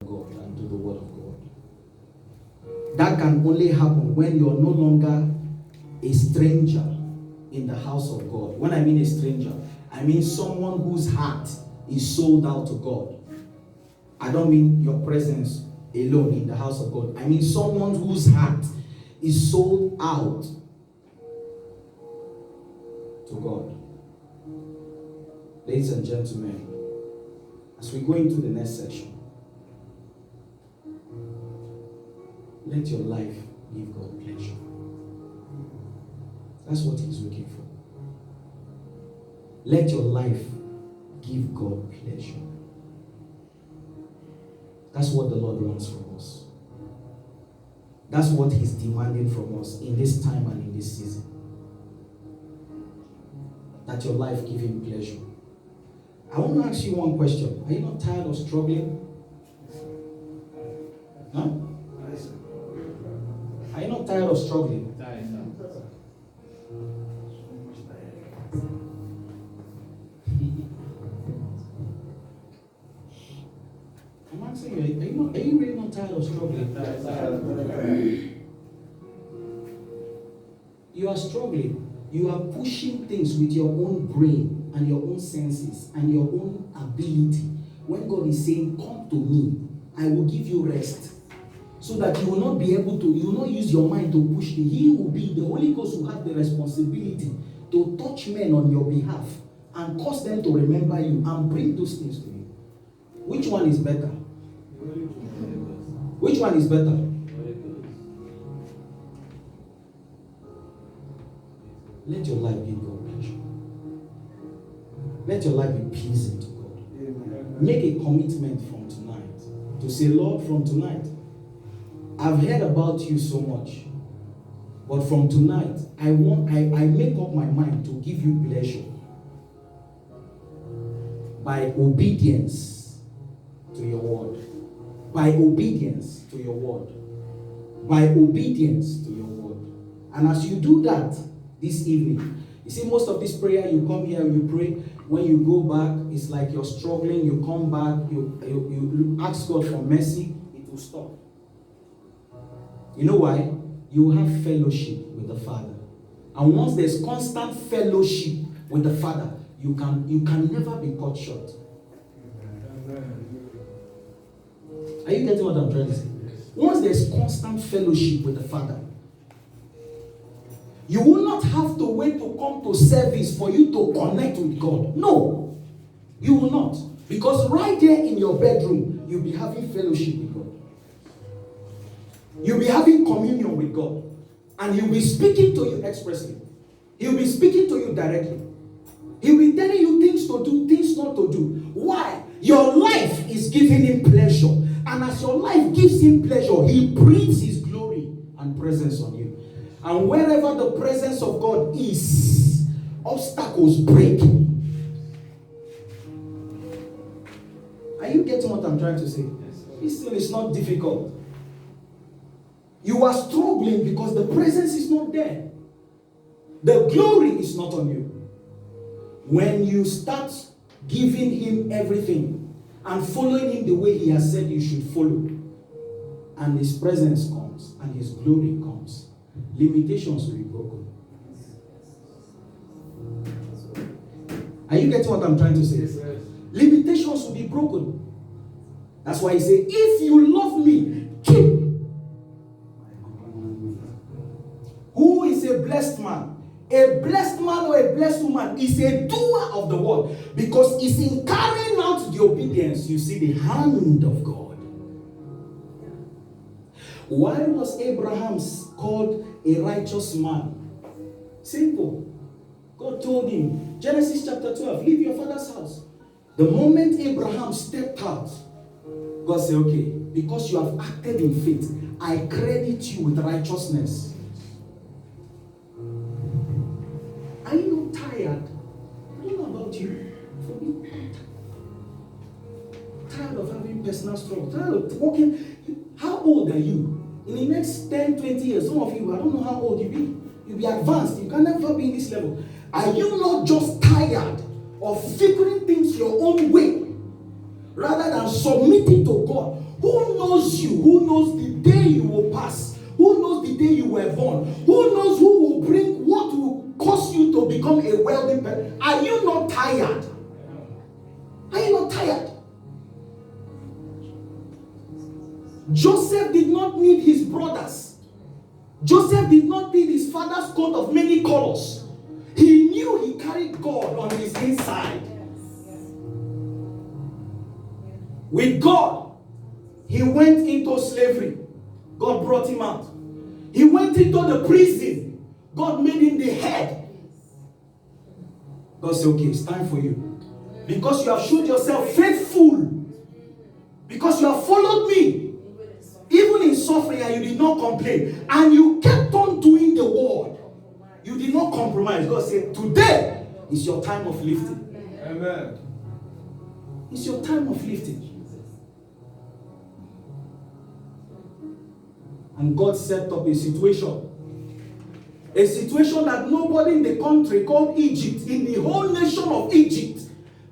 God and do the word of God. That can only happen when you're no longer a stranger in the house of God. When I mean a stranger, I mean someone whose heart is sold out to God. I don't mean your presence alone in the house of God. I mean someone whose heart is sold out to God. Ladies and gentlemen, as we go into the next section, let your life give God pleasure. That's what He's looking for. Let your life give God pleasure. That's what the Lord wants from us. That's what He's demanding from us in this time and in this season. That your life give Him pleasure. I want to ask you one question. Are you not tired of struggling? Huh? Are you not tired of struggling? I'm asking you, are you really not tired of struggling? You are struggling. You are pushing things with your own brain and your own senses and your own ability. When God is saying, come to me, I will give you rest. So that you will not be able to, you will not use your mind to push it. He will be, the Holy Ghost will have the responsibility to touch men on your behalf and cause them to remember you and bring those things to you. Which one is better? Which one is better? Let your life give God pleasure. Let your life be pleasing to God. Make a commitment from tonight to say, Lord, from tonight, I've heard about you so much, but from tonight, I make up my mind to give you pleasure by obedience to your word. By obedience to your word. By obedience to your word. And as you do that this evening, you see, most of this prayer, you come here, you pray. When you go back, it's like you're struggling. You come back, you ask God for mercy, it will stop. You know why? You will have fellowship with the Father. And once there's constant fellowship with the Father, you can never be cut short. Are you getting what I'm trying to say? Once there's constant fellowship with the Father, you will not have to wait to come to service for you to connect with God. No, you will not. Because right there in your bedroom, you'll be having fellowship with God. You'll be having communion with God. And He'll be speaking to you expressly. He'll be speaking to you directly. He'll be telling you things to do, things not to do. Why? Your life is giving Him pleasure. And as your life gives Him pleasure, He breathes His glory and presence on you. And wherever the presence of God is, obstacles break. Are you getting what I'm trying to say? This thing is not difficult. You are struggling because the presence is not there. The glory is not on you. When you start giving Him everything and following Him the way He has said you should follow, and His presence comes and His glory comes, limitations will be broken. Are you getting what I'm trying to say? Yes, limitations will be broken. That's why He said, if you love me, keep. Who is a blessed man? A blessed man or a blessed woman is a doer of the word, because it's in carrying out the obedience you see the hand of God. Why was Abraham called a righteous man? Simple. God told him, Genesis chapter 12, leave your father's house. The moment Abraham stepped out, God said, okay, because you have acted in faith, I credit you with righteousness. Are you not tired? I don't know about you. For me, tired of having personal struggle, tired of walking. How old are you? In the next 10, 20 years, some of you, I don't know how old you be. You'll be advanced. You can never be in this level. Are you not just tired of figuring things your own way rather than submitting to God Who knows you? Who knows the day you will pass? Who knows the day you were born? Who knows who will bring, what will cause you to become a wealthy person? Are you not tired? Are you not tired? Joseph did not need his brothers. Joseph did not need his father's coat of many colors. He knew he carried God on his inside. With God, he went into slavery. God brought him out. He went into the prison. God made him the head. God said, okay, it's time for you. Because you have showed yourself faithful. Because you have followed me. Even in suffering, and you did not complain. And you kept on doing the word. You did not compromise. God said, today is your time of lifting. Amen. It's your time of lifting. And God set up a situation that nobody in the country called Egypt, in the whole nation of Egypt,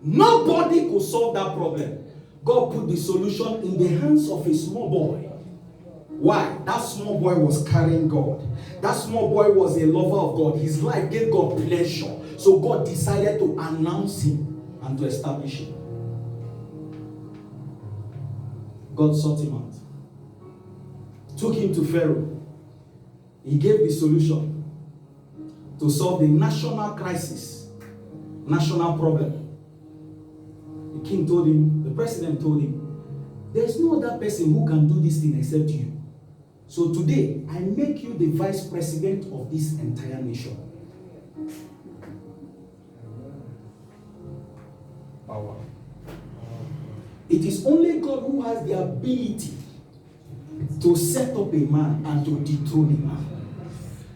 nobody could solve that problem. God put the solution in the hands of a small boy. Why? That small boy was carrying God. That small boy was a lover of God. His life gave God pleasure. So God decided to announce him and to establish him. God sought him out. Took him to Pharaoh. He gave the solution to solve the national crisis, national problem. The king told him, the president told him, there's no other person who can do this thing except you. So today, I make you the vice president of this entire nation. Power. It is only God who has the ability to set up a man and to dethrone a man.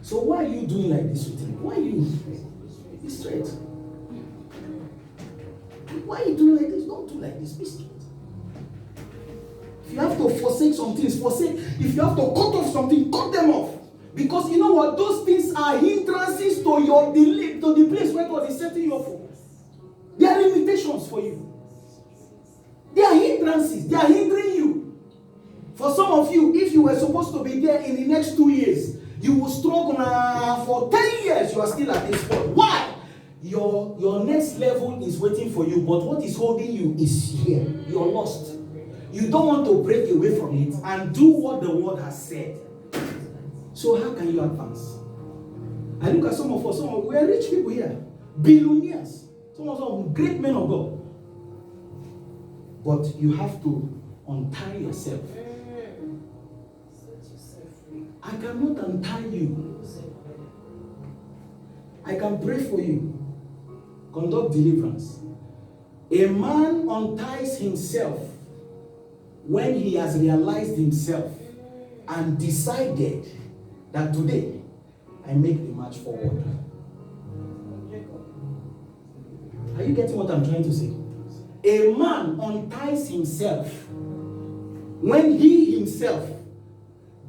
So why are you doing like this with him? Why are you? Be straight. Why are you doing like this? Don't do like this. Be straight. If you have to forsake some things, forsake. If you have to cut off something, cut them off. Because you know what? Those things are hindrances to your to the place where God is setting you up for. They are limitations for you. They are hindrances. They are hindering you. For some of you, if you were supposed to be there in the next 2 years, you will struggle for 10 years. You are still at this point. Why? Your next level is waiting for you, but what is holding you is here. You're lost. You don't want to break away from it and do what the word has said. So how can you advance? I look at some of us. We are rich people here, billionaires. Some of us great men of God. But you have to untie yourself. I cannot untie you. I can pray for you. Conduct deliverance. A man unties himself when he has realized himself and decided that today I make the march forward. Are you getting what I'm trying to say? A man unties himself when he himself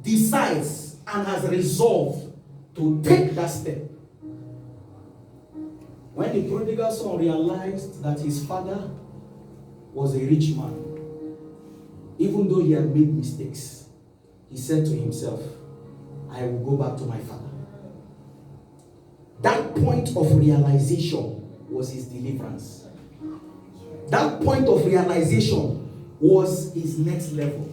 decides and has resolved to take that step. When the prodigal son realized that his father was a rich man, even though he had made mistakes, he said to himself, I will go back to my father. That point of realization was his deliverance. That point of realization was his next level.